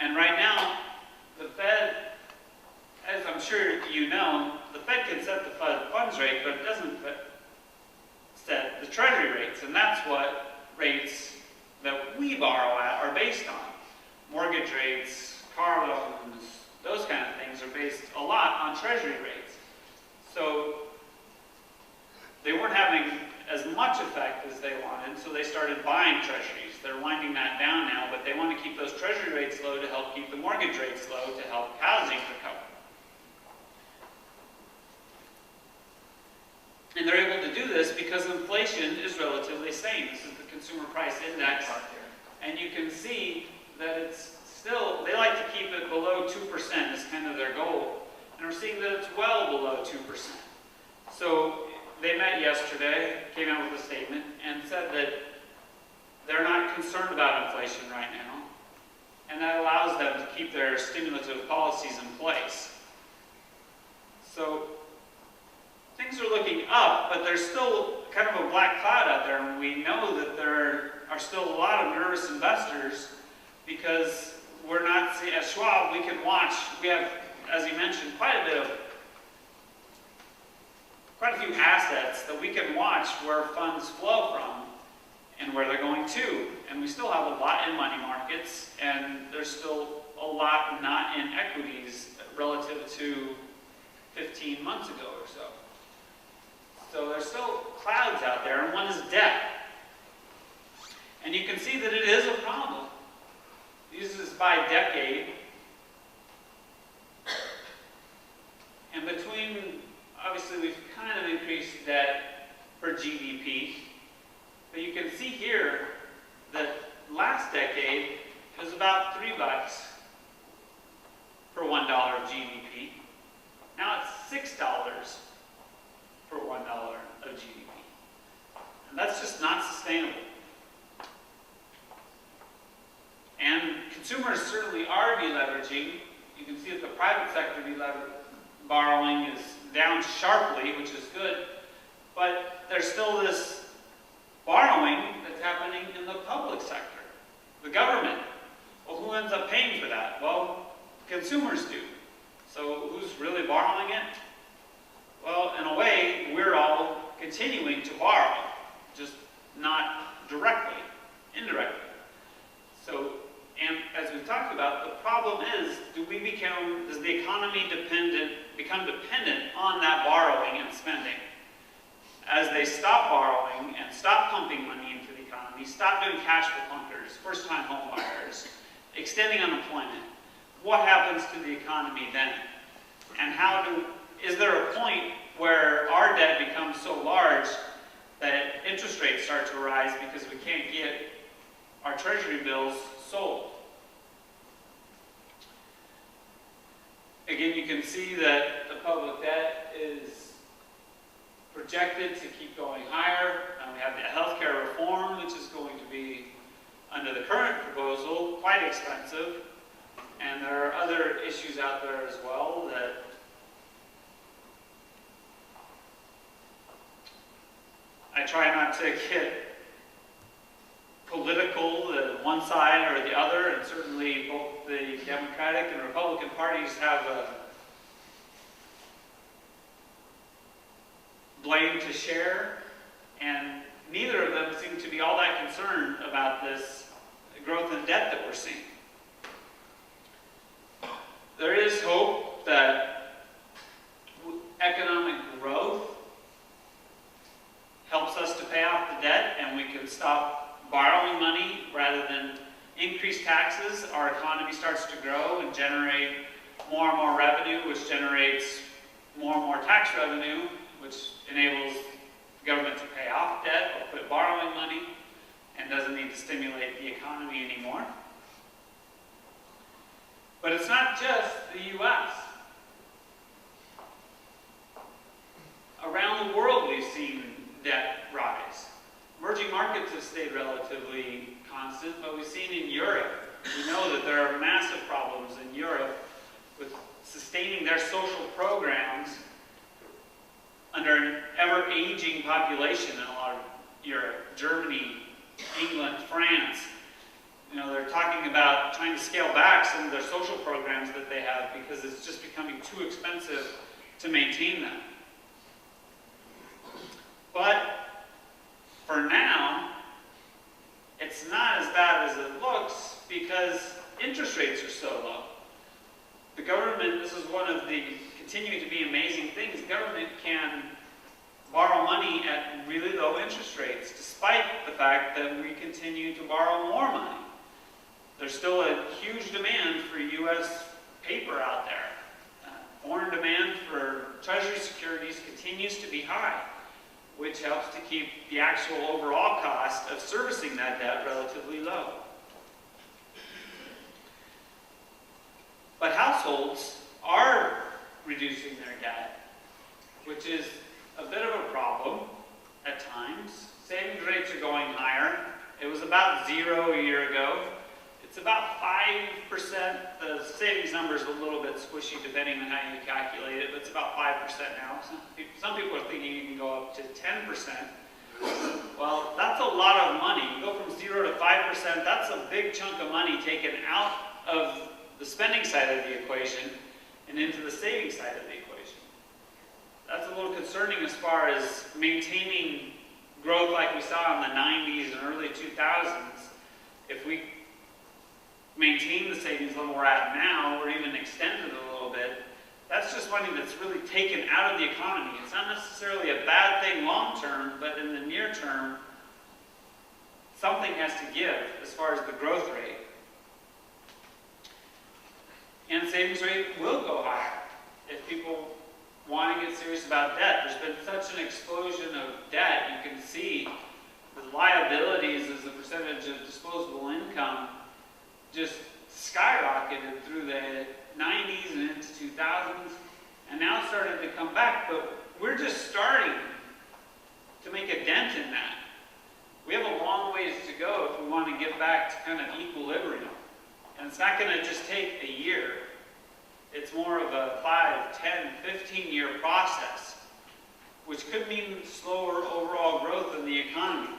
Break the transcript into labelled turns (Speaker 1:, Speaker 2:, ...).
Speaker 1: And right now, the Fed, as I'm sure you know, the Fed can set the funds rate, but it doesn't set the Treasury rates. And that's what rates that we borrow at are based on. Mortgage rates, car loans, those kind of things are based a lot on Treasury rates. So they weren't having as much effect as they wanted, so they started buying treasuries. They're winding that down now, but they want to keep those treasury rates low to help keep the mortgage rates low to help housing recover. And they're able to do this because inflation is relatively sane. This is the Consumer Price Index. And you can see that it's still, they like to keep it below 2% is kind of their goal. And we're seeing that it's well below 2%. So they met yesterday, came out with a statement, and said that they're not concerned about inflation right now. And that allows them to keep their stimulative policies in place. So things are looking up, but there's still kind of a black cloud out there, and we know that there are still a lot of nervous investors because we're not, at Schwab, we can watch, we have, as you mentioned, quite a few assets that we can watch where funds flow from and where they're going to. And we still have a lot in money markets, and there's still a lot not in equities relative to 15 months ago or so. So there's still clouds out there, and one is debt. And you can see that it is a problem. This is by decade. And between, obviously we've kind of increased debt per GDP, but you can see here that last decade it was about $3 per $1 of GDP. Now it's $6 per $1 of GDP. And that's just not sustainable. And consumers certainly are deleveraging. You can see that the private sector borrowing is down sharply, which is good, but there's still this borrowing that's happening in the public sector, the government. Well, who ends up paying for that? Well, consumers do. So who's really borrowing it? Well, in a way, we're all continuing to borrow, just not directly, indirectly. So, and as we've talked about, the problem is, does the economy become dependent on that borrowing and spending? As they stop borrowing and stop pumping money into the economy, stop doing cash for clunkers, first-time home buyers, extending unemployment, what happens to the economy then? And is there a point where our debt becomes so large that interest rates start to rise because we can't get our treasury bills sold? Again, you can see that the public debt is projected to keep going higher. We have the healthcare reform, which is going to be, under the current proposal, quite expensive. And there are other issues out there as well that I try not to get political, one side or the other, and certainly both the Democratic and Republican parties have a blame to share, and neither of them seem to be all that concerned about this growth in debt that we're seeing. There is hope that economic growth helps us to pay off the debt, and we can stop borrowing money rather than increase taxes. Our economy starts to grow and generate more and more revenue, which generates more and more tax revenue, which enables the government to pay off debt or quit borrowing money and doesn't need to stimulate the economy anymore. But it's not just the U.S. Around the world we've seen debt rise. Emerging markets have stayed relatively constant, but we've seen in Europe, we know that there are massive problems in Europe with sustaining their social programs under an ever-aging population in a lot of Europe. Germany, England, France. You know, they're talking about trying to scale back some of their social programs that they have because it's just becoming too expensive to maintain them. But for now, it's not as bad as it looks because interest rates are so low. The government, this is one of the continuing to be amazing things, government can borrow money at really low interest rates, despite the fact that we continue to borrow more money. There's still a huge demand for U.S. paper out there. Foreign demand for Treasury securities continues to be high, which helps to keep the actual overall cost of servicing that debt relatively low. But households are reducing their debt, which is a bit of a problem at times. Savings rates are going higher. It was about 0 a year ago. It's about 5%. The savings number is a little bit squishy depending on how you calculate it, but it's about 5% now. Some people are thinking you can go up to 10%. Well, that's a lot of money. You go from 0 to 5%, that's a big chunk of money taken out of the spending side of the equation and into the saving side of the equation. That's a little concerning as far as maintaining growth like we saw in the 90s and early 2000s. If we maintain the savings level we're at now, or even extend it a little bit, that's just money that's really taken out of the economy. It's not necessarily a bad thing long term, but in the near term, something has to give as far as the growth rate. And the savings rate will go higher if people want to get serious about debt. There's been such an explosion of debt. You can see the liabilities as a percentage of disposable income just skyrocketed through the 90s and into 2000s, and now started to come back. But we're just starting to make a dent in that. We have a long ways to go if we want to get back to kind of equilibrium. And it's not going to just take a year. It's more of a 5, 10, 15-year process, which could mean slower overall growth in the economy.